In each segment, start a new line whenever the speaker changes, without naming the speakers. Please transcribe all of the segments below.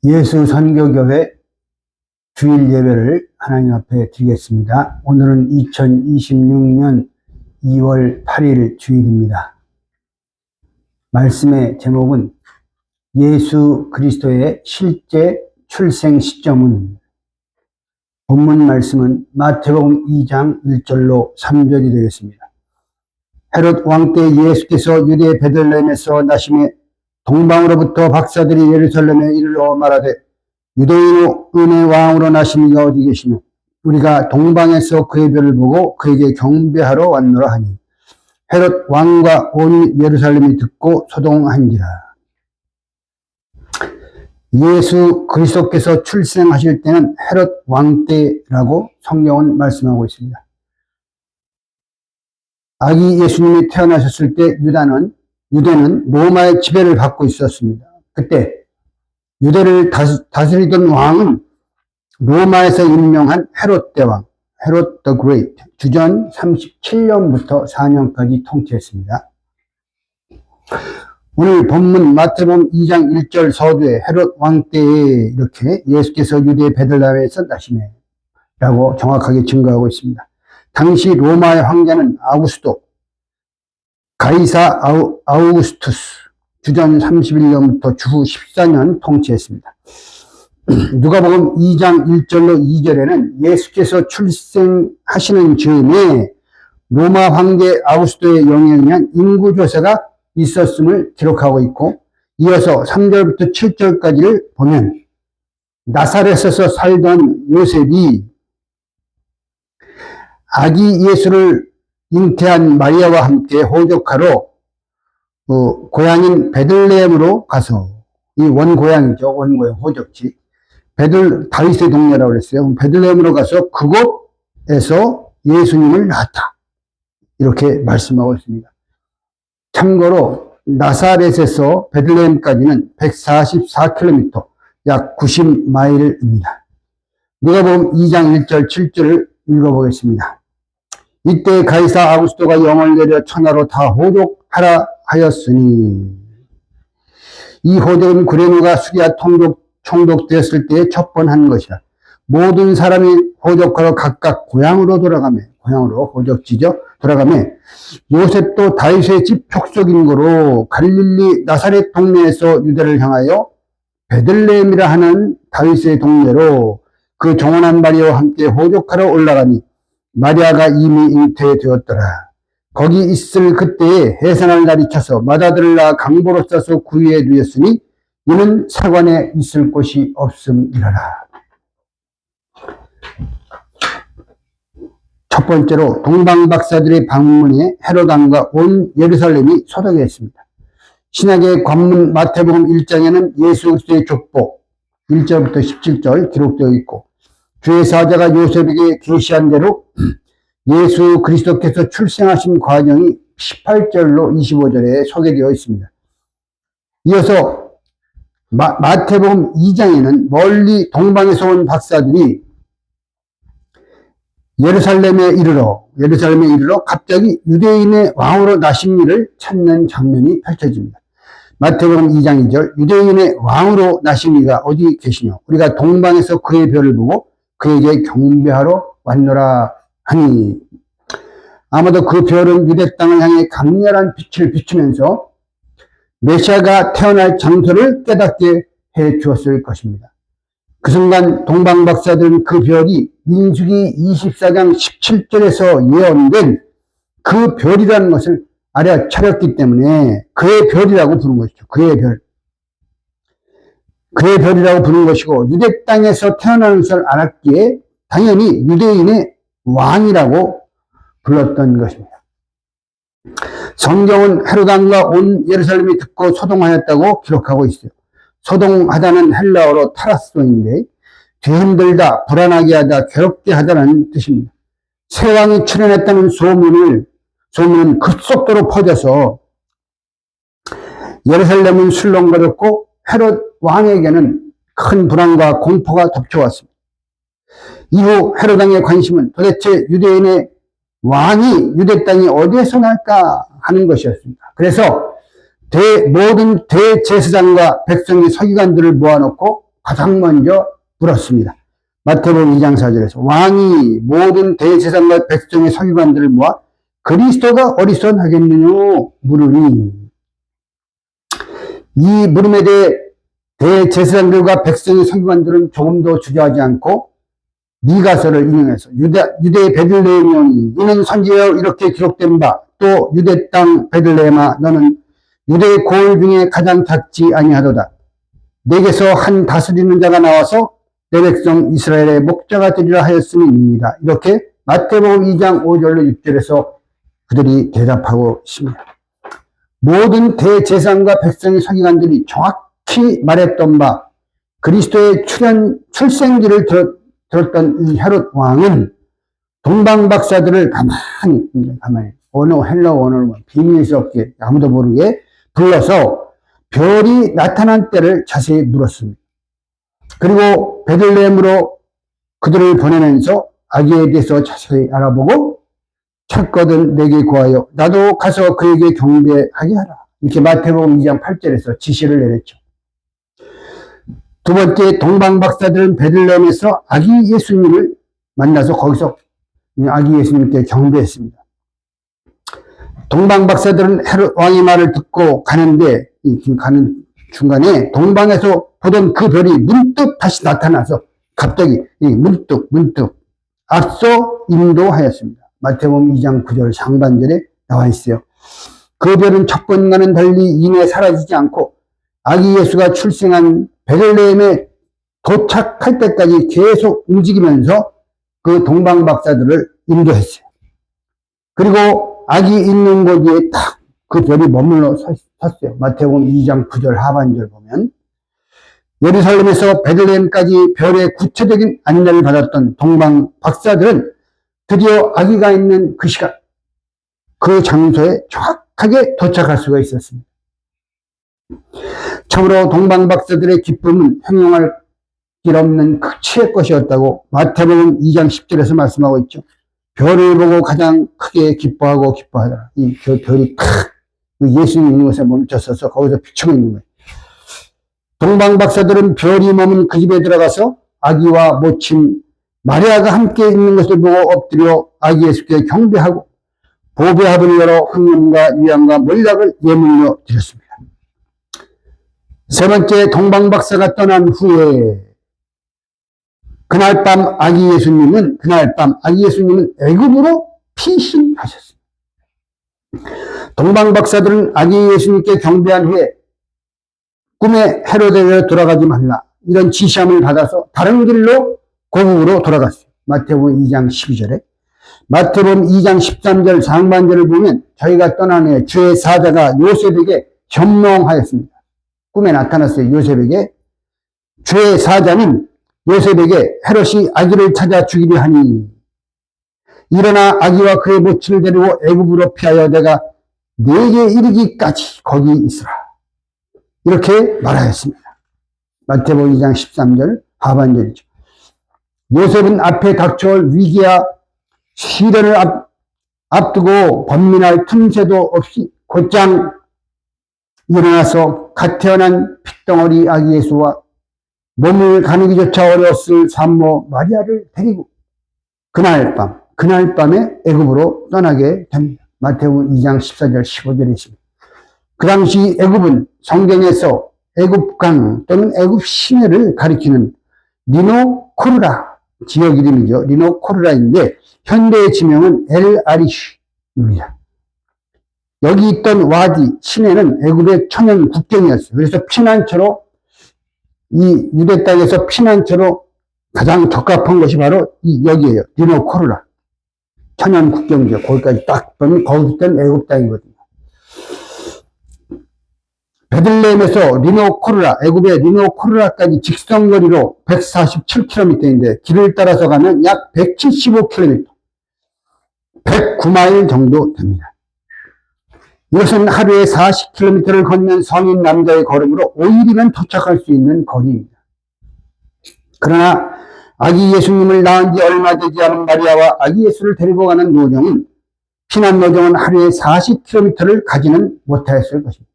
예수 선교교회 주일 예배를 하나님 앞에 드리겠습니다. 오늘은 2026년 2월 8일 주일입니다. 말씀의 제목은 예수 그리스도의 실제 출생 시점은, 본문 말씀은 마태복음 2장 1절로 3절이 되겠습니다. 헤롯 왕 때 예수께서 유대 베들레헴에서 나심에 동방으로부터 박사들이 예루살렘에 이르러 말하되, 유대인의 왕으로 나신 이가 어디 계시뇨? 우리가 동방에서 그의 별을 보고 그에게 경배하러 왔노라 하니, 헤롯 왕과 온 예루살렘이 듣고 소동한지라. 예수 그리스도께서 출생하실 때는 헤롯 왕 때라고 성경은 말씀하고 있습니다. 아기 예수님이 태어나셨을 때 유대는 로마의 지배를 받고 있었습니다. 그때 유대를 다스리던 왕은 로마에서 임명한 헤롯 대왕, 헤롯 the Great, 주전 37년부터 4년까지 통치했습니다. 오늘 본문 마태복음 2장 1절 서두에 헤롯 왕 때에 이렇게 예수께서 유대 베들레헴에서 나시매 라고 정확하게 증거하고 있습니다. 당시 로마의 황제는 아우구스도, 가이사 아우구스투스, 주전 31년부터 주 14년 통치했습니다. 누가복음 2장 1절로 2절에는 예수께서 출생하시는 즈음에 로마 황제 아우구스도의 영향에 의한 인구조사가 있었음을 기록하고 있고, 이어서 3절부터 7절까지를 보면 나사렛에서 살던 요셉이 아기 예수를 잉태한 마리아와 함께 호적하러 고향인 베들레헴으로 가서, 이 원고향이죠. 원고향, 호적지. 다윗의 동네라고 그랬어요. 베들레헴으로 가서 그곳에서 예수님을 낳았다. 이렇게 말씀하고 있습니다. 참고로 나사렛에서 베들레헴까지는 144km, 약 90마일입니다. 누가복음 2장 1절, 7절을 읽어보겠습니다. 이때 가이사 아구스도가 영을 내려 천하로 다 호족하라 하였으니, 이 호족은 구레네가 수리아 총독되었을 때에 첫 번 한 것이라. 모든 사람이 호족하러 각각 고향으로 호적지죠. 돌아가며 요셉도 다윗의 집 족속인 거로 갈릴리 나사렛 동네에서 유대를 향하여 베들레헴이라 하는 다윗의 동네로 그 종원한 마리아와 함께 호족하러 올라가니, 마리아가 이미 잉태되었더라. 거기 있을 그때에 해산할 날이 차서 맏아들을 낳아 강보로 싸서 구유에 누였으니 이는 사관에 있을 곳이 없음이라라. 첫 번째로 동방박사들의 방문에 헤롯 왕과 온 예루살렘이 소동했습니다. 신약의 관문 마태복음 1장에는 예수 그리스도의 족보 1절부터 17절 기록되어 있고, 주의 사자가 요셉에게 계시한 대로 예수 그리스도께서 출생하신 과정이 18절로 25절에 소개되어 있습니다. 이어서 마태복음 2장에는 멀리 동방에서 온 박사들이 예루살렘에 이르러 갑자기 유대인의 왕으로 나신 이를 찾는 장면이 펼쳐집니다. 마태복음 2장 2절, 유대인의 왕으로 나신 이가 어디 계시뇨? 우리가 동방에서 그의 별을 보고 그에게 경배하러 왔노라 하니, 아마도 그 별은 유대 땅을 향해 강렬한 빛을 비추면서 메시아가 태어날 장소를 깨닫게 해 주었을 것입니다. 그 순간 동방박사들은 그 별이 민수기 24장 17절에서 예언된 그 별이라는 것을 알아차렸기 때문에 그의 별이라고 부른 것이죠. 그의 별이라고 부른 것이고, 유대 땅에서 태어나는 것을 알았기에 당연히 유대인의 왕이라고 불렀던 것입니다. 성경은 헤롯 왕과 온 예루살렘이 듣고 소동하였다고 기록하고 있어요. 소동하다는 헬라어로 타라스도인데, 뒤흔들다, 불안하게 하다, 괴롭게 하다는 뜻입니다. 새 왕이 출현했다는 소문은 급속도로 퍼져서 예루살렘은 술렁거렸고 헤롯 왕에게는 큰 불안과 공포가 덮쳐왔습니다. 이후 헤롯 왕의 관심은 도대체 유대인의 왕이 유대 땅이 어디에서 날까 하는 것이었습니다. 그래서 모든 대제사장과 백성의 서기관들을 모아놓고 가장 먼저 물었습니다. 마태복음 2장 4절에서 왕이 모든 대제사장과 백성의 서기관들을 모아 그리스도가 어디서 나겠느냐 물으니, 이 물음에 대해 대제사장들과 백성의 서기관들은 조금도 주저하지 않고 미가서를 인용해서 유대 베들레헴이오니 이는 선지자여 이렇게 기록된 바, 또 유대 땅 베들레헴아 너는 유대 고을 중에 가장 작지 아니하도다. 내게서 한 다스리는 자가 나와서 내 백성 이스라엘의 목자가 되리라 하였음이니이다. 이렇게 마태복음 2장 5절로 6절에서 그들이 대답하고 있습니다. 모든 대제사장과 백성의 서기관들이 정확히 말했던 바, 그리스도의 출생기를 들었던 이 헤롯 왕은 동방박사들을 가만히 헬러 원어로 비밀스럽게 아무도 모르게 불러서 별이 나타난 때를 자세히 물었습니다. 그리고 베들레헴으로 그들을 보내면서 아기에 대해서 자세히 알아보고 찾거든 내게 구하여 나도 가서 그에게 경배하게 하라. 이렇게 마태복음 2장 8절에서 지시를 내렸죠. 두 번째, 동방박사들은 베들레헴에서 아기 예수님을 만나서 거기서 아기 예수님께 경배했습니다. 동방박사들은 헤롯 왕의 말을 듣고 가는데, 가는 중간에 동방에서 보던 그 별이 문득 다시 나타나서 갑자기 문득 앞서 인도하였습니다. 마태복음 2장 9절 상반절에 나와 있어요. 그 별은 첫 번과는 달리 이내 사라지지 않고 아기 예수가 출생한 베들레헴에 도착할 때까지 계속 움직이면서 그 동방박사들을 인도했어요. 그리고 아기 있는 곳 위에 딱 그 별이 머물러 섰어요. 마태복음 2장 9절 하반절 보면 예루살렘에서 베들레헴까지 별의 구체적인 안내를 받았던 동방박사들은 드디어 아기가 있는 그 시간, 그 장소에 정확하게 도착할 수가 있었습니다. 참으로 동방박사들의 기쁨은 형용할 길 없는 극치의 것이었다고 마태복음 2장 10절에서 말씀하고 있죠. 별을 보고 가장 크게 기뻐하고 기뻐하더라. 이 별이 탁 예수님 있는 곳에 멈췄어서 거기서 비추고 있는 거예요. 동방박사들은 별이 머문 그 집에 들어가서 아기와 모친 마리아가 함께 있는 것을 보고 엎드려 아기 예수께 경배하고 보배합을 열어 황금과 유향과 몰약을 예물로 드렸습니다. 세 번째, 동방박사가 떠난 후에 그날 밤 아기 예수님은 애굽으로 피신하셨습니다. 동방박사들은 아기 예수님께 경배한 후에 꿈에 헤로데로 돌아가지 말라 이런 지시함을 받아서 다른 길로 고국으로 돌아갔어요. 마태복음 2장 12절에 마태복음 2장 13절 상반절을 보면 저희가 떠난 후에 주의 사자가 요셉에게 현몽하였습니다. 꿈에 나타났어요. 요셉에게 주의 사자는 요셉에게 헤롯이 아기를 찾아 죽이려 하니 일어나 아기와 그의 모친을 데리고 애굽으로 피하여 내가 네게 이르기까지 거기 있으라. 이렇게 말하였습니다. 마태복음 2장 13절 하반절이죠. 요셉은 앞에 닥쳐올 위기와 시련을 앞두고 번민할 틈새도 없이 곧장 일어나서 갓 태어난 핏덩어리 아기 예수와 몸을 가누기조차 어려웠을 산모 마리아를 데리고 그날 밤에 애굽으로 떠나게 됩니다. 마태복음 2장 14절 15절에 있습니다. 그 당시 애굽은 성경에서 애굽강 또는 애굽 시내를 가리키는 리노코르라 지역 이름이죠. 리노코르라인데 현대의 지명은 엘-아리쉬입니다. 여기 있던 와디 시내는 애굽의 천연 국경이었어요. 그래서 피난처로 이 유대 땅에서 피난처로 가장 적합한 것이 바로 여기에요. 리노코르라 천연 국경이죠. 거기까지 딱 보면 거기부터는 애굽 땅이거든요. 베들레헴에서 애굽의 리노코르라까지 직선거리로 147km인데 길을 따라서 가면 약 175km, 109마일 정도 됩니다. 이것은 하루에 40km를 걷는 성인 남자의 걸음으로 5일이면 도착할 수 있는 거리입니다. 그러나 아기 예수님을 낳은 지 얼마 되지 않은 마리아와 아기 예수를 데리고 가는 피난 노정은 하루에 40km를 가지는 못하였을 것입니다.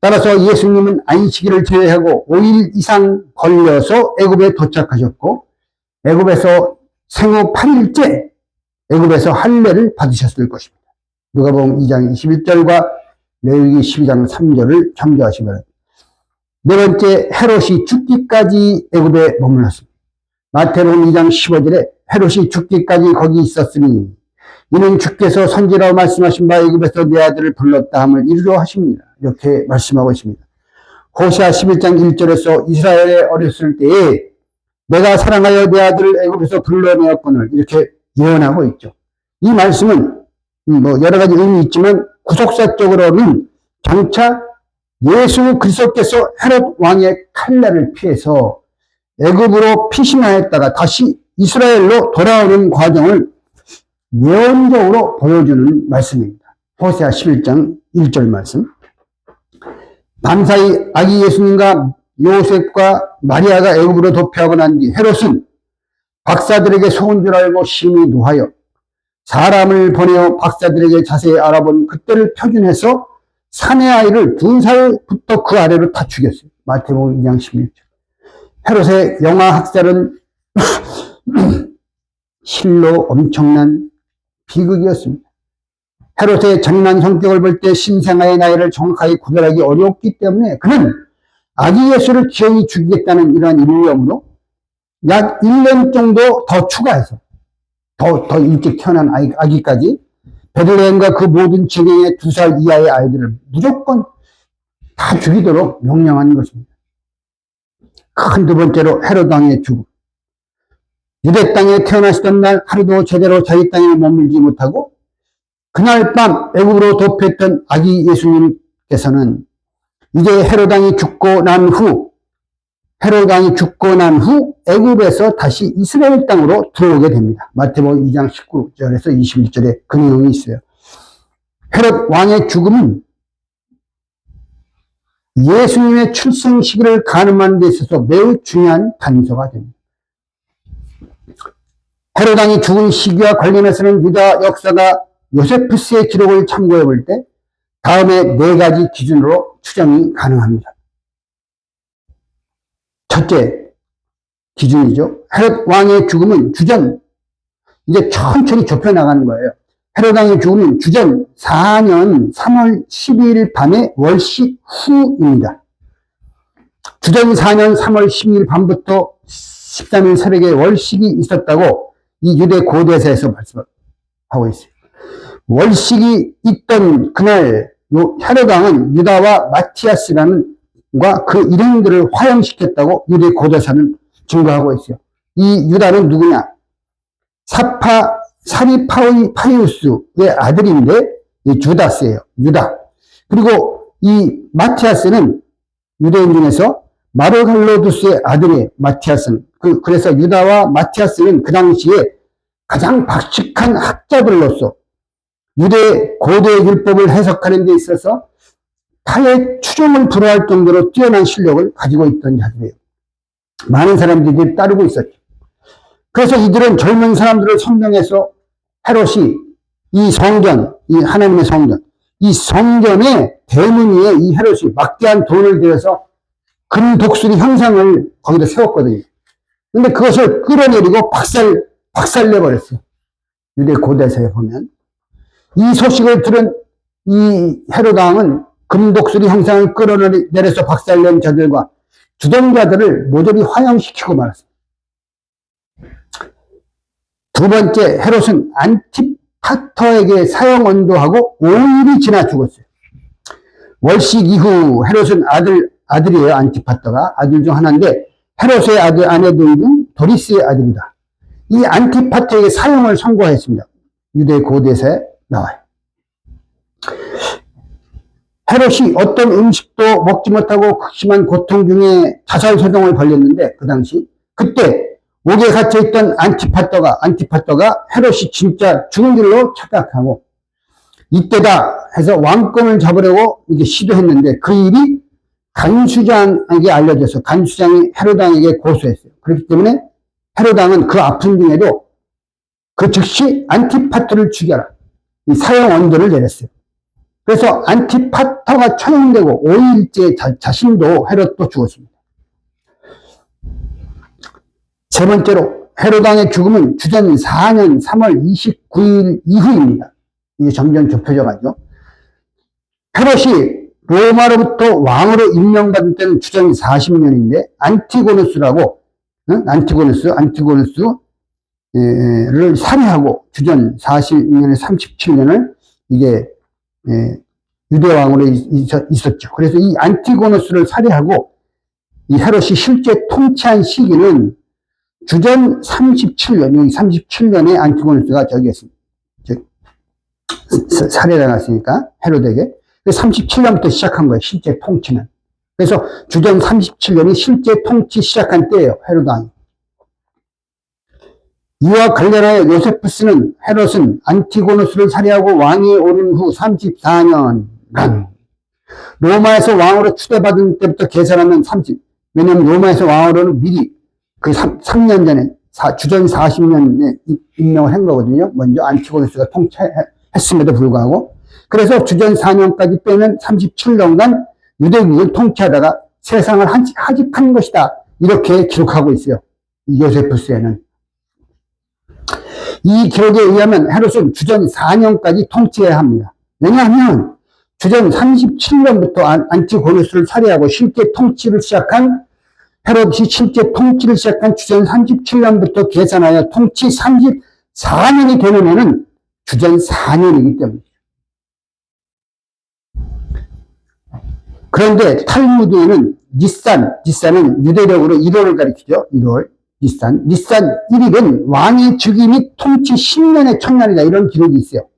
따라서 예수님은 안식일을 제외하고 5일 이상 걸려서 애굽에 도착하셨고 애굽에서 생후 8일째 애굽에서 할례를 받으셨을 것입니다. 누가복음 2장 21절과 레위기 12장 3절을 참조하시기 바랍니다. 네 번째, 헤롯이 죽기까지 애굽에 머물렀습니다. 마태복음 2장 15절에 헤롯이 죽기까지 거기 있었으니 이는 주께서 선지라고 말씀하신 바 애굽에서 내 아들을 불렀다 함을 이루려 하십니다. 이렇게 말씀하고 있습니다. 호시아 11장 1절에서 이스라엘에 어렸을 때에 내가 사랑하여 내 아들을 애굽에서 불러내었거늘 이렇게 예언하고 있죠. 이 말씀은 여러 가지 의미 있지만 구속사적으로는 장차 예수 그리스도께서 헤롯 왕의 칼날을 피해서 애굽으로 피신하였다가 다시 이스라엘로 돌아오는 과정을 예언적으로 보여주는 말씀입니다. 호세아 11장 1절 말씀. 밤사이 아기 예수님과 요셉과 마리아가 애굽으로 도피하고 난 뒤 헤롯은 박사들에게 속은 줄 알고 심히 노하여 사람을 보내어 박사들에게 자세히 알아본 그때를 표준해서 사내 아이를 2살부터 그 아래로 다 죽였어요. 마태복음 2장 16절. 헤롯의 영아 학살은 실로 엄청난 비극이었습니다. 헤롯의 잔인한 성격을 볼 때 신생아의 나이를 정확하게 구별하기 어려웠기 때문에 그는 아기 예수를 기어이 죽이겠다는 이러한 일념으로 약 1년 정도 더 추가해서 더 일찍 태어난 아기까지 베들레헴과 그 모든 지경의 2살 이하의 아이들을 무조건 다 죽이도록 명령한 것입니다. 큰 두 번째로 헤롯 왕의 죽음. 유대 땅에 태어나시던 날 하루도 제대로 자기 땅에 머물지 못하고 그날 밤 애굽으로 도피했던 아기 예수님께서는 이제 헤롯 왕이 죽고 난 후 애굽에서 다시 이스라엘 땅으로 들어오게 됩니다. 마태복음 2장 19절에서 21절에 그 내용이 있어요. 헤롯 왕의 죽음은 예수님의 출생 시기를 가늠하는 데 있어서 매우 중요한 단서가 됩니다. 헤롯 왕이 죽은 시기와 관련해서는 유다 역사가 요세푸스의 기록을 참고해 볼 때 다음에 4가지 기준으로 추정이 가능합니다. 첫째 기준이죠. 헤롯 왕의 죽음은 주전, 이제 천천히 좁혀나가는 거예요. 헤롯 왕의 죽음은 주전 4년 3월 12일 밤의 월식 후입니다. 주전 4년 3월 12일 밤부터 13일 새벽에 월식이 있었다고 이 유대 고대사에서 말씀하고 있어요. 월식이 있던 그날 헤롯 왕은 유다와 마티아스라는 그 일행들을 화형시켰다고 유대 고대사는 증거하고 있어요. 이 유다는 누구냐? 사리파이우스의 아들인데 주다스예요. 유다. 그리고 이 마티아스는 유대인 중에서 마르갈로두스의 아들이에요. 마티아스는. 그래서 유다와 마티아스는 그 당시에 가장 박식한 학자들로서 유대 고대 율법을 해석하는 데 있어서 타의 추종을 불허할 정도로 뛰어난 실력을 가지고 있던 자들이에요. 많은 사람들이 따르고 있었죠. 그래서 이들은 젊은 사람들을 선명해서 헤롯이 이 성전, 이 하나님의 성전, 이 성전의 대문 위에 이 헤롯이 막대한 돈을 들여서 금독수리 형상을 거기다 세웠거든요. 근데 그것을 끌어내리고 박살내버렸어요. 유대 고대사에 보면. 이 소식을 들은 이 헤롯 왕은 금독수리 형상을 끌어내려서 박살낸 자들과 주동자들을 모조리 화형시키고 말았습니다. 두 번째, 헤롯은 안티파터에게 사형 언도하고 5일이 지나 죽었어요. 월식 이후 헤롯은 아들이에요. 안티파터가 아들 중 하나인데 헤롯의 아내도 있는 도리스의 아들이다. 이 안티파터에게 사형을 선고했습니다. 유대 고대사에 나와요. 헤롯이 어떤 음식도 먹지 못하고 극심한 고통 중에 자살소동을 벌였는데 그 당시 그때 옥에 갇혀있던 안티파터가 헤롯이 진짜 죽은 줄로 착각하고 이때다 해서 왕권을 잡으려고 이게 시도했는데 그 일이 간수장에게 알려져서 간수장이 헤롯 왕에게 고소했어요. 그렇기 때문에 헤롯 왕은 그 아픔 중에도 그 즉시 안티파터를 죽여라. 이 사형 언도를 내렸어요. 그래서 안티파터가 처형되고 5일째 자신도 헤롯도 죽었습니다. 세 번째로 헤롯 왕의 죽음은 주전 4년 3월 29일 이후입니다. 이게 점점 좁혀져 가죠. 헤롯이 로마로부터 왕으로 임명받은 때는 주전 40년인데 안티고누스를 살해하고 주전 40년에 37년을 이게 유대왕으로 있었죠. 그래서 이 안티고누스를 살해하고 이 헤롯이 실제 통치한 시기는 주전 37년, 여기 37년에 안티고누스가 살해당했으니까 헤롯에게 37년부터 시작한 거예요. 실제 통치는. 그래서 주전 37년이 실제 통치 시작한 때예요. 헤롯 왕이. 이와 관련하여 요세푸스는 헤롯은 안티고누스를 살해하고 왕위에 오른 후 34년간 로마에서 왕으로 추대받은 때부터 계산하면 왜냐하면 로마에서 왕으로는 미리 그 3년 전에 주전 40년에 임명을 한 거거든요. 먼저 안티고누스가 통치했음에도 불구하고. 그래서 주전 4년까지 빼면 37년간 유대국을 통치하다가 세상을 하직한 것이다. 이렇게 기록하고 있어요. 요세푸스에는. 이 기록에 의하면 헤롯은 주전 4년까지 통치해야 합니다. 왜냐하면 주전 37년부터 안티고누스를 살해하고 실제 통치를 시작한 헤롯이 실제 통치를 시작한 주전 37년부터 계산하여 통치 34년이 되는 해는 주전 4년이기 때문이죠. 그런데 탈무드에는 니산은 유대력으로 1월을 가리키죠. 1월. 니산 1일은 왕의 즉위 및 통치 10년의 첫날이다. 이런 기록이 있어요.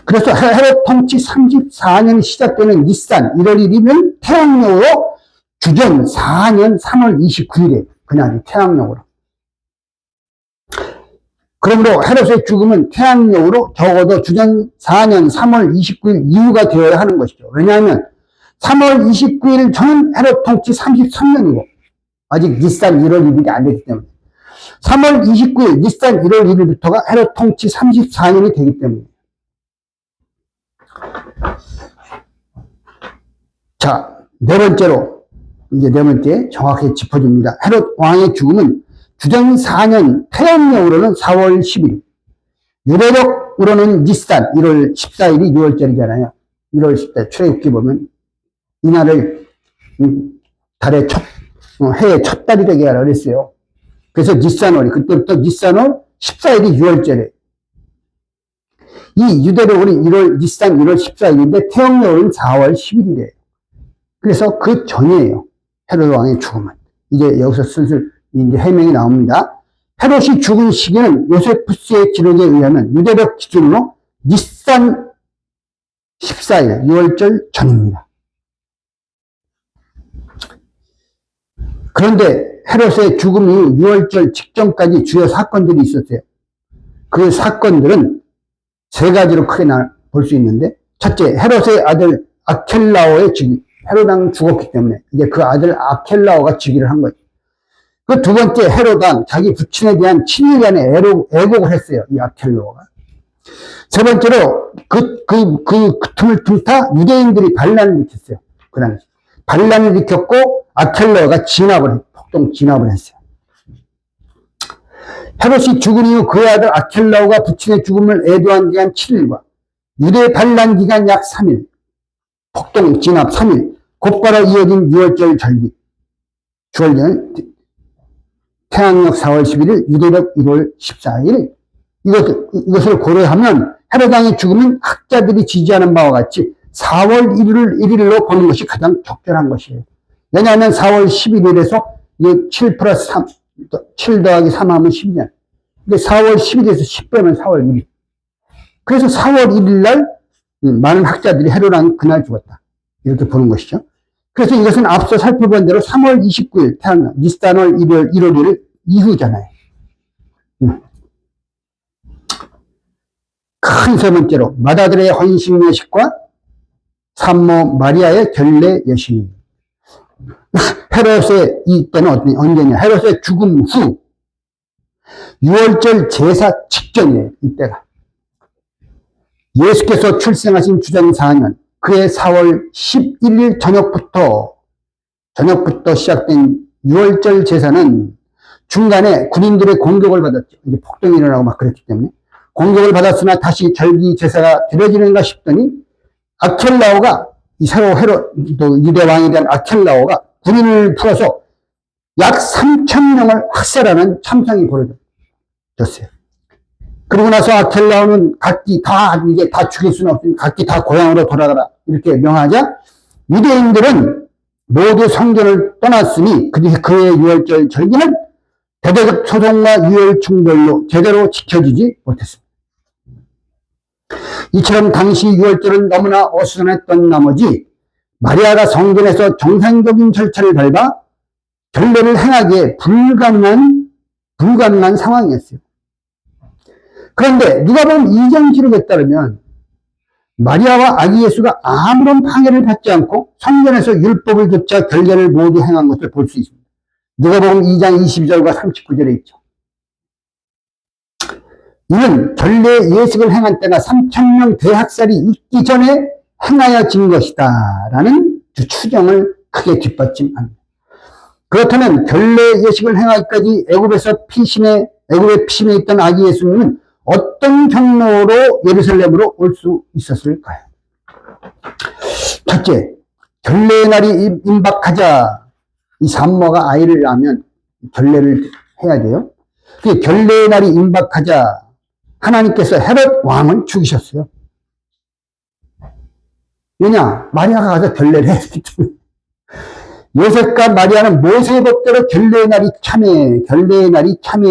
그래서 헤롯 통치 34년이 시작되는 니산 1월 1일은 태양력으로 주전 4년 3월 29일에 그날이 태양력으로. 그러므로 헤롯의 죽음은 태양력으로 적어도 주전 4년 3월 29일 이후가 되어야 하는 것이죠. 왜냐하면 3월 29일 전은 헤롯 통치 33년이고 아직 니산 1월 1일이 안 됐기 때문에 3월 29일 니산 1월 1일부터가 헤롯 통치 34년이 되기 때문에. 자, 네 번째 정확히 짚어줍니다. 헤롯 왕의 죽음은 주전 4년 태양력으로는 4월 10일, 유대력으로는 니산 1월 14일이 6월절이잖아요. 1월 14일 출애굽기 보면 이날을 달의 해의 첫 달이 되게 하라 그랬어요. 그래서 니산월, 그때부터 니산월 14일이 6월절에. 이 유대력으로는 니산 1월 14일인데 태양력으로는 4월 11일이에요. 그래서 그 전이에요. 헤롯 왕의 죽음은. 이제 여기서 슬슬 이제 해명이 나옵니다. 헤롯이 죽은 시기는 요세푸스의 기록에 의하면 유대력 기준으로 니산 14일 6월절 전입니다. 그런데 헤롯의 죽음 이후 6월절 직전까지 주요 사건들이 있었어요. 그 사건들은 세 가지로 크게 볼 수 있는데, 첫째, 헤롯의 아들 아켈라오의 즉위. 헤롯 왕은 죽었기 때문에 이제 그 아들 아켈라오가 즉위를 한 거죠. 그 두 번째, 헤롯 왕 자기 부친에 대한 7일간의 애곡을 했어요. 이 아켈라오가. 세 번째로 그 틈을 틈타 유대인들이 반란을 일으켰어요. 그 당시 반란을 일으켰고 아켈라오가 폭동 진압을 했어요. 헤롯이 죽은 이후 그의 아들 아켈라오가 부친의 죽음을 애도한 기간 7일과 유대 반란 기간 약 3일, 폭동 진압 3일, 곧바로 이어진 6월절 절기, 주월절, 태양력 4월 11일, 유대력 1월 14일, 이것을 고려하면 헤롯 왕의 죽음은 학자들이 지지하는 바와 같이 4월 1일로 보는 것이 가장 적절한 것이에요. 왜냐하면 4월 11일에서 7 플러스 3, 7 더하기 3 하면 12년. 근데 4월 10일에서 10 빼면 4월 1일. 그래서 4월 1일 날 많은 학자들이 헤롯 왕이 그날 죽었다. 이렇게 보는 것이죠. 그래서 이것은 앞서 살펴본 대로 3월 29일 태양력, 니산월 1월 1일 이후잖아요. 큰 세 번째로 맏아들의 헌신 예식과 산모 마리아의 결례 예식. 헤롯의 이때는 언제냐? 헤롯의 죽음 후 6월절 제사 직전이에요. 이때가 예수께서 출생하신 주전 4년, 그해 4월 11일 저녁부터 시작된 6월절 제사는 중간에 군인들의 공격을 받았죠. 이제 폭동이 일어나고 막 그랬기 때문에. 공격을 받았으나 다시 절기 제사가 드려지는가 싶더니 아켈라오가, 이 새로 또 유대 왕에 대한 아켈라오가 군인을 풀어서 약 3,000명을 학살하는 참상이 벌어졌어요. 그리고 나서 아켈라오는 각기 이게 다 죽일 수는 없으니 각기 다 고향으로 돌아가라 이렇게 명하자 유대인들은 모두 성전을 떠났으니 그해의 6월절 절기는 대대적 소송과 유혈충돌로 제대로 지켜지지 못했습니다. 이처럼 당시 6월절은 너무나 어수선했던 나머지 마리아가 성전에서 정상적인 절차를 밟아 결례를 행하기에 불가능한 상황이었어요. 그런데 누가복음 2장 기록에 따르면 마리아와 아기 예수가 아무런 방해를 받지 않고 성전에서 율법을 좇아 결례를 모두 행한 것을 볼 수 있습니다. 누가복음 2장 22절과 39절에 있죠. 이는 결례 예식을 행한 때가 3,000명 대학살이 있기 전에 행하여진 것이다 라는 추정을 크게 뒷받침합니다. 그렇다면 결례 예식을 행하기까지 애굽의 피신에 있던 아기 예수님은 어떤 경로로 예루살렘으로 올 수 있었을까요? 첫째, 결례의 날이 임박하자 이 산모가 아이를 낳으면 결례를 해야 돼요. 그 결례의 날이 임박하자 하나님께서 헤롯 왕을 죽이셨어요. 왜냐? 마리아가 가서 결례를 했기 때문에. 요셉과 마리아는 모세의 법대로 결례의 날이 참에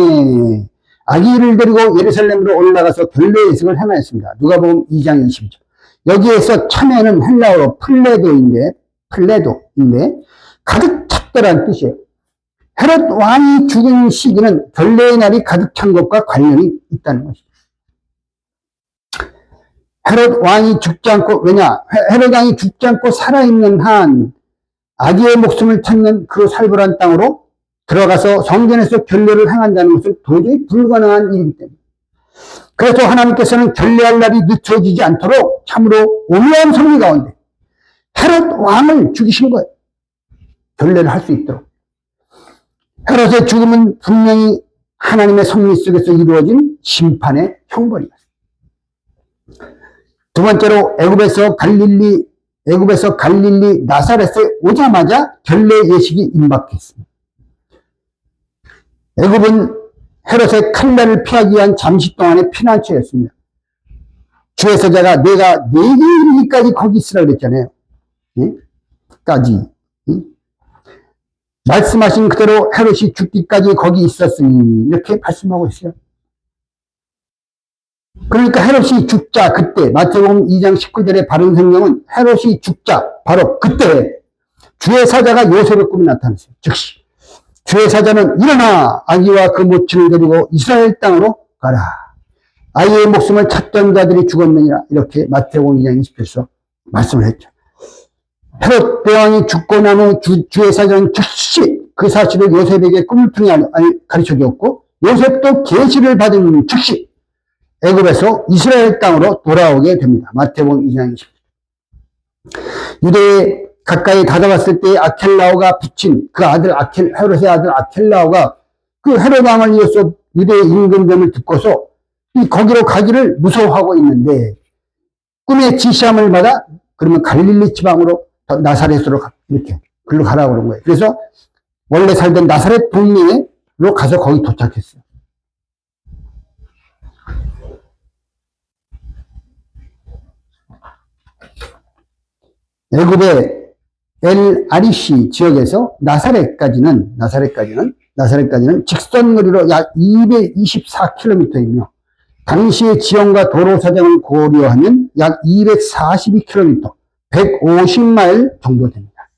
아기를 데리고 예루살렘으로 올라가서 결례 예식을 행하였습니다. 누가복음 2장 22절. 여기에서 참에는 헬라어로 플레도인데 가득 찼다라는 뜻이에요. 헤롯 왕이 죽은 시기는 결례의 날이 가득 찬 것과 관련이 있다는 것이죠. 헤롯 왕이 죽지 않고, 왜냐? 헤롯 왕이 죽지 않고 살아있는 한 아기의 목숨을 찾는 그 살벌한 땅으로 들어가서 성전에서 결례를 행한다는 것은 도저히 불가능한 일이기 때문에. 그래서 하나님께서는 결례할 날이 늦춰지지 않도록 참으로 오묘한 섭리 가운데 헤롯 왕을 죽이신 거예요. 결례를 할 수 있도록. 헤롯의 죽음은 분명히 하나님의 섭리 속에서 이루어진 심판의 형벌이었어요. 두 번째로 애굽에서 갈릴리 나사렛에 오자마자 결례 예식이 임박했습니다. 애굽은 헤롯의 칼날을 피하기 위한 잠시 동안의 피난처였습니다. 주의 사자가 내가 내게 이르기까지 거기 있으라 그랬잖아요. 예? 까지. 말씀하신 그대로 헤롯이 죽기까지 거기 있었으니 이렇게 말씀하고 있어요. 그러니까 헤롯이 죽자 그때 마태복음 2장 19절의 바른 성경은 헤롯이 죽자 바로 그때 주의 사자가 요셉의 꿈에 나타났어요. 즉시 주의 사자는 일어나 아기와 그 모친을 데리고 이스라엘 땅으로 가라. 아이의 목숨을 찾던 자들이 죽었느니라. 이렇게 마태복음 2장 20절에서 말씀을 했죠. 헤롯 대왕이 죽고 난 후 주의 사자는 즉시 그 사실을 요셉에게 꿈을 통해 가르쳐 주었고 요셉도 계시를 받은 즉시 애굽에서 이스라엘 땅으로 돌아오게 됩니다. 마태복음 2장 20절. 유대에 가까이 다가왔을 때 아켈라오가 붙인 그 헤롯의 아들 아켈라오가 그 헤롯 왕을 위해서 유대의 임금됨을 듣고서 거기로 가기를 무서워하고 있는데 꿈의 지시함을 받아 그러면 갈릴리 지방으로 나사렛으로 이렇게 글로 가라고 그런 거예요. 그래서 원래 살던 나사렛 동네로 가서 거기 도착했어요. 애굽의 엘 아리시 지역에서 나사렛까지는 직선거리로 약 224km이며 당시의 지형과 도로 사정을 고려하면 약 242km, 150마일 정도 됩니다.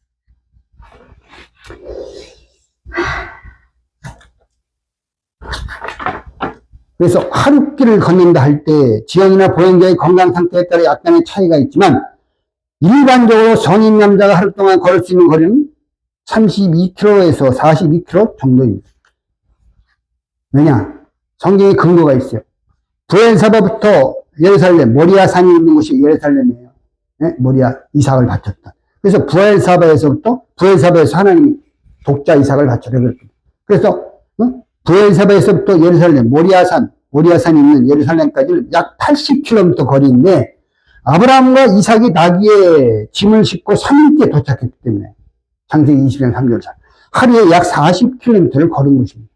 그래서 하룻길을 걷는다 할 때 지형이나 보행자의 건강 상태에 따라 약간의 차이가 있지만 일반적으로 성인 남자가 하루 동안 걸을 수 있는 거리는 32km에서 42km 정도입니다. 왜냐? 성경에 근거가 있어요. 부엘사바부터 예루살렘, 모리아산이 있는 곳이 예루살렘이에요. 네? 모리아, 이삭을 바쳤다. 그래서 부엘사바에서 하나님이 독자 이삭을 바쳐라. 그래서, 부엘사바에서부터 예루살렘, 모리아산이 있는 예루살렘까지는 약 80km 거리인데, 아브라함과 이삭이 나귀에 짐을 싣고 3일째 도착했기 때문에, 창세기 20장 3절 4. 하루에 약 40km를 걸은 것입니다.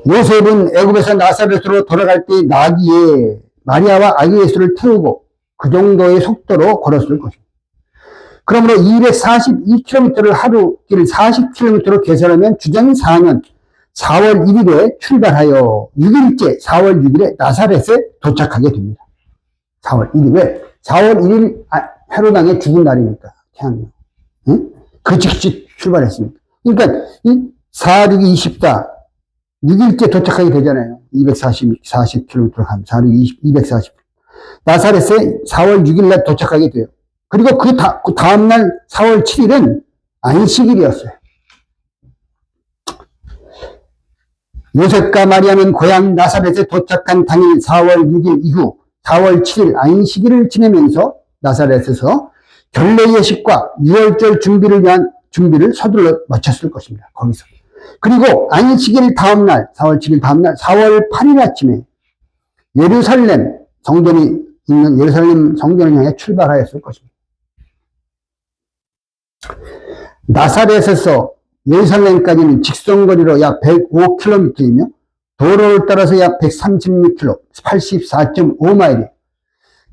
요셉은 애굽에서 나사렛으로 돌아갈 때 나귀에 마리아와 아기 예수를 태우고 그 정도의 속도로 걸었을 것입니다. 그러므로 242km를 하루 길 40km로 계산하면 주전 4년 4월 1일에 출발하여 6일째 4월 6일에 나사렛에 도착하게 됩니다. 4월 1일에 4월 1일 헤로당의 죽은 날이니까 태양력. 응? 그 즉시 출발했습니다. 그러니까 4, 6, 24 6일째 도착하게 되잖아요. 40km로 가면 4, 6, 240. 나사렛에 4월 6일 날 도착하게 돼요. 그리고 그 다음날 4월 7일은 안식일이었어요. 요셉과 마리아는 고향 나사렛에 도착한 당일 4월 6일 이후 4월 7일 안식일을 지내면서 나사렛에서 결례 예식과 유월절 준비를 서둘러 마쳤을 것입니다. 거기서. 그리고 안식일 다음날, 4월 7일 다음날, 4월 8일 아침에 예루살렘 성전이 있는 예루살렘 성전을 향해 출발하였을 것입니다. 나사렛에서 예루살렘까지는 직선거리로 약 105km이며 도로를 따라서 약 136km, 84.5마일이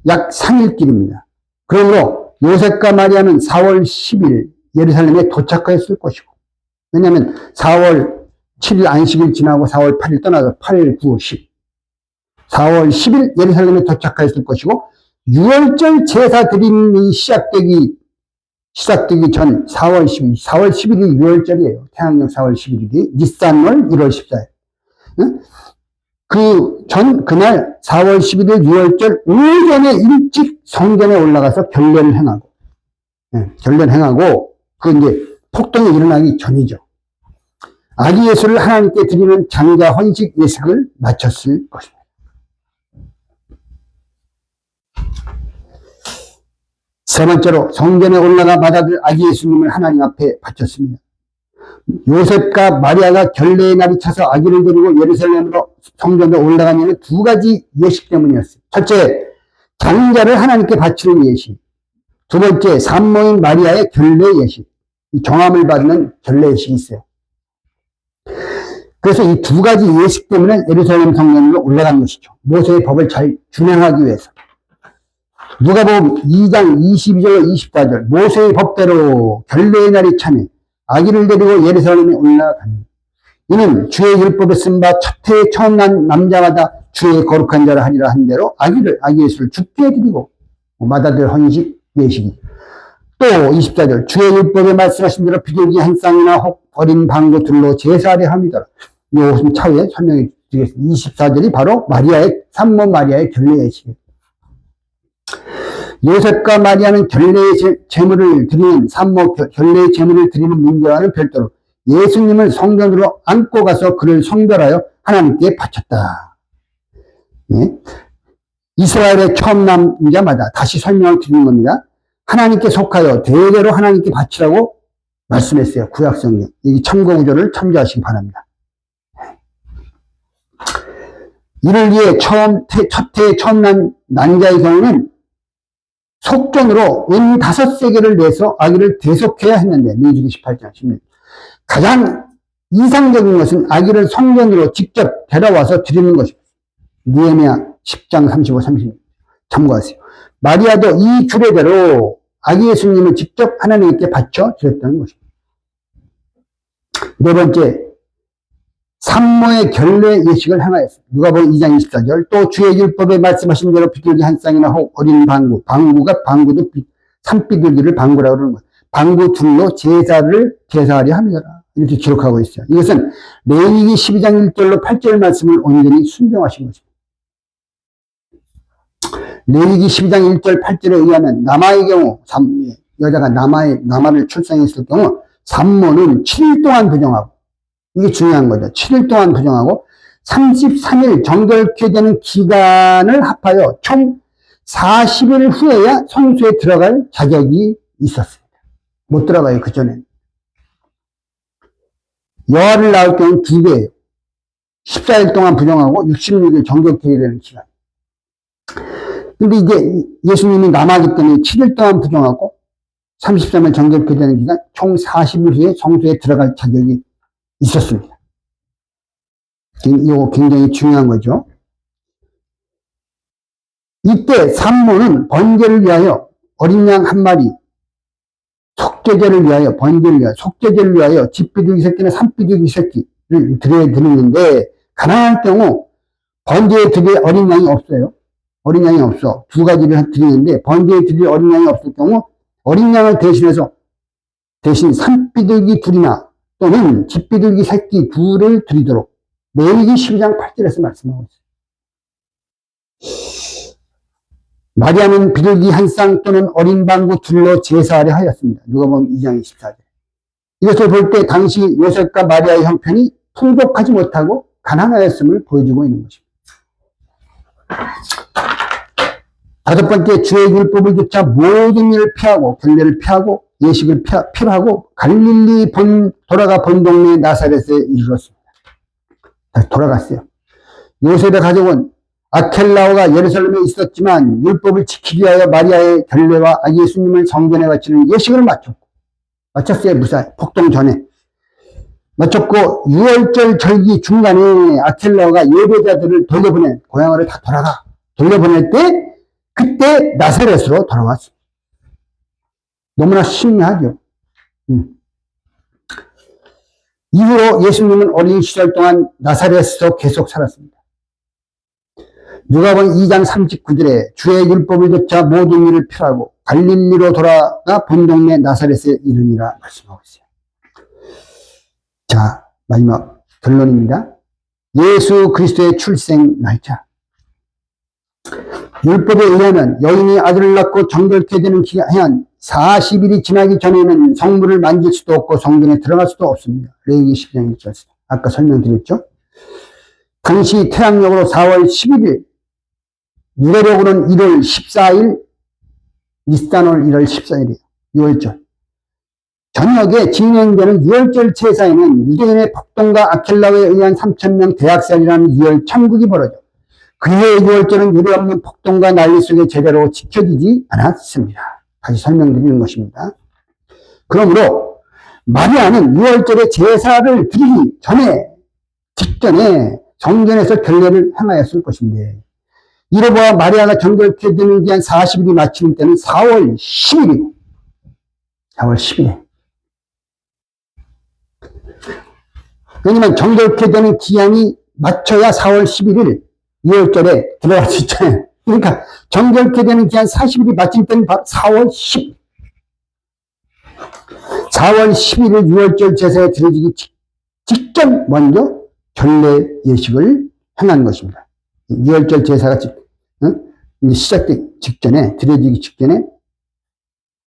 약 3일 길입니다. 그러므로 요셉과 마리아는 4월 10일 예루살렘에 도착하였을 것이고, 왜냐하면 4월 7일 안식일 지나고 4월 8일 떠나서 8, 9, 10. 4월 10일 예루살렘에 도착하였을 것이고, 6월절 제사 드림이 시작되기 전 4월 10일이 6월절이에요. 태양력 4월 11일이 니산월 1월 14일. 응? 그날 4월 11일 6월절 오전에 일찍 성전에 올라가서 결례를 행하고, 결례를 행하고, 이제 폭동이 일어나기 전이죠. 아기 예수를 하나님께 드리는 장자 헌식 예식을 마쳤을 것입니다. 세 번째로 성전에 올라가 맏아들 아기 예수님을 하나님 앞에 바쳤습니다. 요셉과 마리아가 결례의 날이 차서 아기를 데리고 예루살렘으로 성전으로 올라가는 두 가지 예식 때문이었어요. 첫째, 장자를 하나님께 바치는 예식. 두 번째, 산모인 마리아의 결례 예식. 정함을 받는 결례 예식이 있어요. 그래서 이 두 가지 예식 때문에 예루살렘 성전으로 올라간 것이죠. 모세의 법을 잘 준행하기 위해서. 누가복음 2장 22절 24절 모세의 법대로 결례의 날이 차매 아기를 데리고 예루살렘에 올라가니 이는 주의 율법에 쓴 바 첫 해에 처음 난 남자마다 주의 거룩한 자라 하리라 한 대로 아기 예수를 죽게 드리고 맏아들 헌식 예식이 또 24절 주의 율법에 말씀하신 대로 비둘기 한 쌍이나 혹 어린 방구 둘로 제사하려 합니다. 이것은 차후에 설명해 드리겠습니다. 24절이 바로 산모 마리아의 결례 예식이에요. 요셉과 마리아는 결례의 제물을 드리는 산모 결례의 제물을 드리는 문제와는 별도로 예수님을 성전으로 안고 가서 그를 성별하여 하나님께 바쳤다. 네. 이스라엘의 처음 남자마다 다시 설명을 드리는 겁니다. 하나님께 속하여 대대로 하나님께 바치라고 말씀했어요. 구약성경. 이 참고구조를 참조하시기 바랍니다. 이를 위해 첫 해에 처음 난 난자의 경우는 속전으로 은 5세겔을 내서 아기를 대속해야 했는데 민수기 18장 16. 가장 이상적인 것은 아기를 성전으로 직접 데려와서 드리는 것입니다. 느헤미야 10장 35, 36 참고하세요. 마리아도 이 규례대로 아기 예수님을 직접 하나님께 바쳐 드렸다는 것입니다. 네 번째, 산모의 결례 예식을 행하였습니다. 누가복음 2장 24절 또 주의 율법에 말씀하신 대로 비둘기 한 쌍이나 혹 어린 방구도 산비둘기를 방구라고 그러는 거예요. 방구 둘로 제사하려 합니다. 이렇게 기록하고 있어요. 이것은 레위기 12장 1절로 8절 말씀을 온전히 순종하신 것입니다. 레위기 12장 1절 8절에 의하면 남아의 경우 여자가 남아를 출산했을 경우 산모는 7일 동안 부정하고 이게 중요한 거죠. 7일 동안 부정하고 33일 정결케 되는 기간을 합하여 총 40일 후에야 성소에 들어갈 자격이 있었습니다. 못 들어가요, 그전엔. 여아를 낳을 경우는 2배예요. 14일 동안 부정하고 66일 정결케 되는 기간. 근데 이제 예수님이 남아기 때문에 7일 동안 부정하고 33일 정결케 되는 기간, 총 40일 후에 성소에 들어갈 자격이 있었습니다. 이거 굉장히 중요한 거죠. 이때 산모는 번제를 위하여 어린 양 한 마리, 속죄제를 위하여, 번제를 위하여, 속죄제를 위하여 집비둘기 새끼나 산비둘기 새끼를 드려야 되는데, 가난할 경우 번제에 드릴 어린 양이 없어요. 어린 양이 없어. 2가지를 드리는데, 번제에 드릴 어린 양이 없을 경우 어린 양을 대신해서 대신 산비둘기 둘이나 또는 집비둘기 새끼 둘을 드리도록 레위기 12장 8절에서 말씀하고 있어요. 마리아는 비둘기 한 쌍 또는 어린 방구 둘로 제사하려 하였습니다. 누가복음 2장 24절. 이것을 볼 때 당시 요셉과 마리아의 형편이 풍족하지 못하고 가난하였음을 보여주고 있는 것입니다. 5번째, 주의 율법을 조차 모든 일을 피하고 결례를 피하고 예식을 피하고 갈릴리 돌아가 본 동네 나사렛에 이르렀습니다. 다시 돌아갔어요. 요셉의 가족은 아켈라오가 예루살렘에 있었지만 율법을 지키기 위하여 마리아의 결례와 예수님을 성전에 바치는 예식을 마쳤어요. 무사히 폭동 전에 마쳤고 6월절 절기 중간에 아켈라오가 예배자들을 고향으로 다 돌려보낼 때 그때 나사렛으로 돌아왔습니다. 너무나 신기하죠. 이후로 예수님은 어린 시절 동안 나사렛에서 계속 살았습니다. 누가복음 2장 39절에 주의 율법을 조차 모든 일을 피하고 갈릴리로 돌아가 본 동네 나사렛에 이르니라 말씀하고 있어요. 자, 마지막 결론입니다. 예수 그리스도의 출생 날짜. 율법에 의하면 여인이 아들을 낳고 정결케 되는 기한 40일이 지나기 전에는 성물을 만질 수도 없고 성전에 들어갈 수도 없습니다. 레위기 10장 1절. 아까 설명드렸죠. 당시 태양력으로 4월 11일, 유대력으로는 1월 14일, 니스탄월 1월 14일이에요. 6월절. 저녁에 진행되는 6월절 제사에는 유대인의 폭동과 아켈라오에 의한 3,000명 대학살이라는 6월 천국이 벌어져 그해의 6월절은 유례없는 폭동과 난리 속에 제대로 지켜지지 않았습니다. 다시 설명드리는 것입니다. 그러므로 마리아는 6월절에 제사를 드리기 직전에 성전에서 결례를 행하였을 것인데 이로보아 마리아가 정결케 되는 기한 40일이 마치는 때는 4월 10일이고 4월 10일에 왜냐면 정결케 되는 기한이 맞춰야 4월 11일 6월절에 들어갈 수 있잖아요. 그러니까 정결케 되는 기한 40일이 마칠 때는 바로 4월 10일. 4월 11일 6월절 제사에 드려지기 직전 먼저 결례 예식을 행한 것입니다. 6월절 제사가 시작되기 직전에, 드려지기 직전에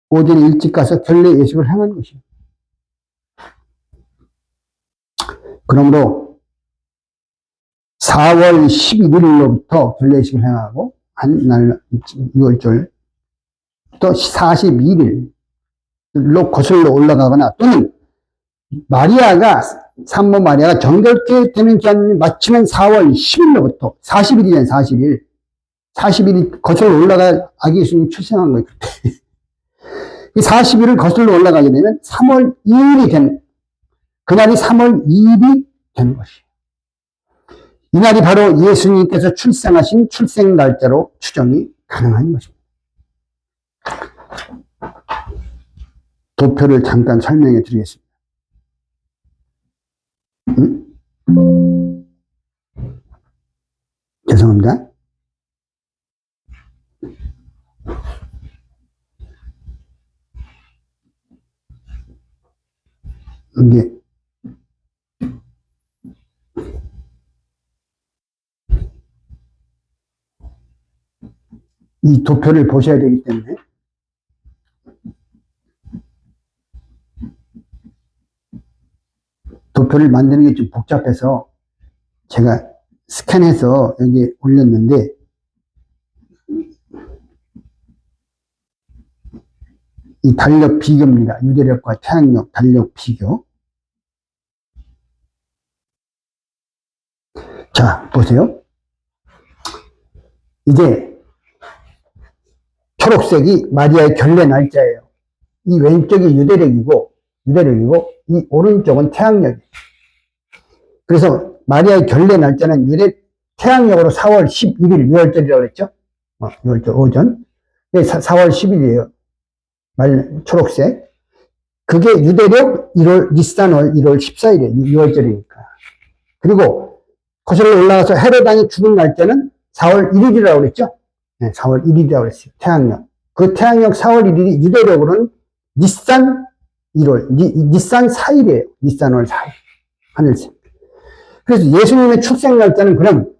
오전에 일찍 가서 결례 예식을 행한 것입니다. 그러므로 4월 11일로부터 결례식을 행하고 한 날 6월절 또 42일로 거슬러 올라가거나 또는 산모 마리아가 정결케 되는 기한을 마치면 4월 10일로부터 40일이잖아요. 40일이 거슬러 올라가 아기 예수님이 출생한 거예요. 그때. 40일을 거슬러 올라가게 되면 3월 2일이 되는 그날이 3월 2일이 되는 것이에요. 이날이 바로 예수님께서 출생하신 출생 날짜로 추정이 가능한 것입니다. 도표를 잠깐 설명해 드리겠습니다. 죄송합니다. 이게 이 도표를 보셔야 되기 때문에 도표를 만드는 게 좀 복잡해서 제가 스캔해서 여기 올렸는데, 이 달력 비교입니다. 유대력과 태양력 달력 비교. 자, 보세요. 이제 초록색이 마리아의 결례 날짜예요. 이 왼쪽이 유대력이고 이 오른쪽은 태양력이에요. 그래서 마리아의 결례 날짜는 태양력으로 4월 11일 6월절이라고 그랬죠? 6월절 오전. 4월 10일이에요. 초록색. 그게 유대력 니산월 1월 14일이에요. 6월절이니까. 그리고 거슬러 올라가서 헤로당이 죽은 날짜는 4월 1일이라고 그랬죠? 네, 4월 1일이라고 그랬어요. 태양력. 그 태양력 4월 1일이 유대력으로는 니산 4일이에요. 니산월 4일. 하늘색. 그래서 예수님의 출생 날짜는 그럼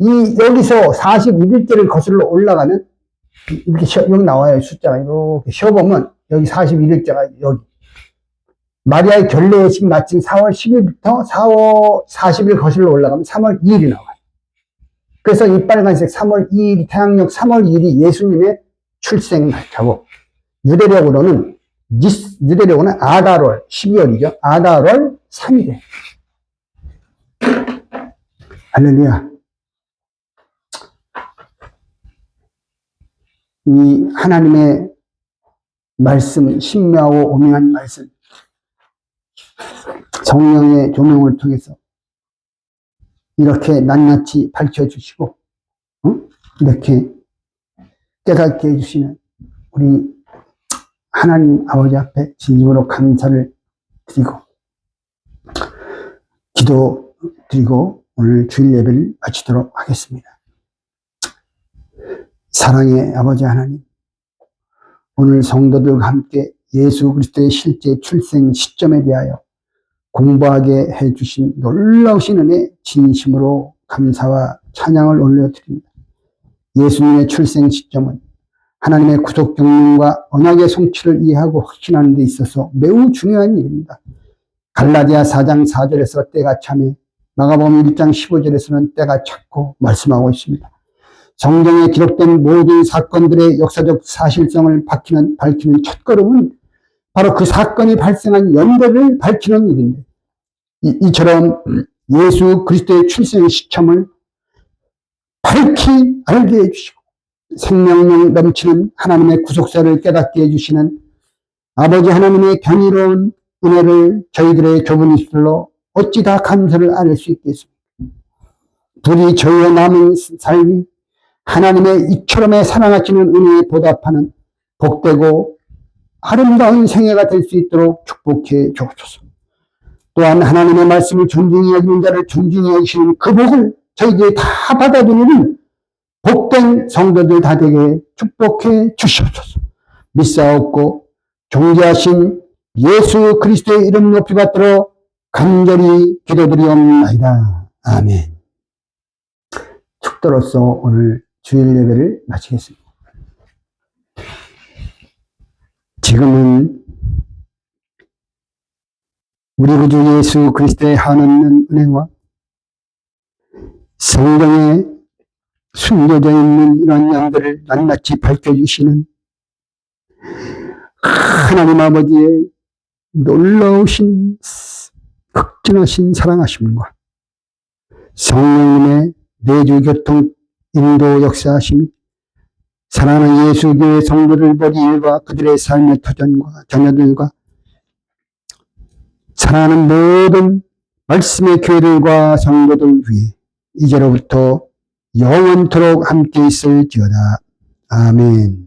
여기서 41일째를 거슬러 올라가는 이렇게 여기 나와요. 숫자가 이렇게 쉬어보면 여기 41일째가 여기 마리아의 결례식 마친 4월 10일부터 4월 40일 거슬러 올라가면 3월 2일이 나와요. 그래서 이 빨간색 3월 2일이 태양력 3월 2일이 예수님의 출생 날짜고 유대력으로는 아달월 12월이죠. 아달월 3일에 할렐루야. 이 하나님의 말씀, 신묘하고 오묘한 말씀, 성령의 조명을 통해서 이렇게 낱낱이 밝혀주시고 이렇게 깨닫게 해주시는 우리 하나님 아버지 앞에 진심으로 감사를 드리고 기도 드리고 오늘 주일 예배를 마치도록 하겠습니다. 사랑의 아버지 하나님, 오늘 성도들과 함께 예수 그리스도의 실제 출생 시점에 대하여 공부하게 해주신 놀라우신 은혜 진심으로 감사와 찬양을 올려드립니다. 예수님의 출생 시점은 하나님의 구속 경륜과 언약의 성취를 이해하고 확신하는 데 있어서 매우 중요한 일입니다. 갈라디아 4장 4절에서 때가 참에, 마가복음 1장 15절에서는 때가 찼고 말씀하고 있습니다. 성경에 기록된 모든 사건들의 역사적 사실성을 밝히는 첫걸음은 바로 그 사건이 발생한 연대를 밝히는 일인데, 이처럼 예수 그리스도의 출생 시점을 밝히 알게 해주시고 생명력 넘치는 하나님의 구속사를 깨닫게 해주시는 아버지 하나님의 경이로운 은혜를 저희들의 좁은 입술로 어찌 다 감사를 안 할 수 있겠습니까? 부디 저희의 남은 삶이 하나님의 이처럼의 사랑하시는 은혜에 보답하는 복되고 아름다운 생애가 될 수 있도록 축복해 주옵소서. 또한 하나님의 말씀을 존중히 여기는 자를 존중히 여기시는 그 복을 저희들이 다 받아들이는 복된 성도들 다 되게 축복해 주시옵소서. 믿사옵고 존귀하신 예수 그리스도의 이름 높이 받들어 간절히 기도드리옵나이다. 아멘. 축도로서 오늘 주일 예배를 마치겠습니다. 지금은 우리 구주 예수 그리스도의 한없는 은혜와 성경에 숨겨져 있는 이런 양들을 낱낱이 밝혀주시는 하나님 아버지의 놀라우신 극진하신 사랑하심과 성령님의 내주교통 인도 역사하심이 사랑하는 예수교회 성도들 머리 일과 그들의 삶의 터전과 자녀들과 사랑하는 모든 말씀의 교회들과 성도들 위해 이제로부터 영원토록 함께 있을지어다. 아멘.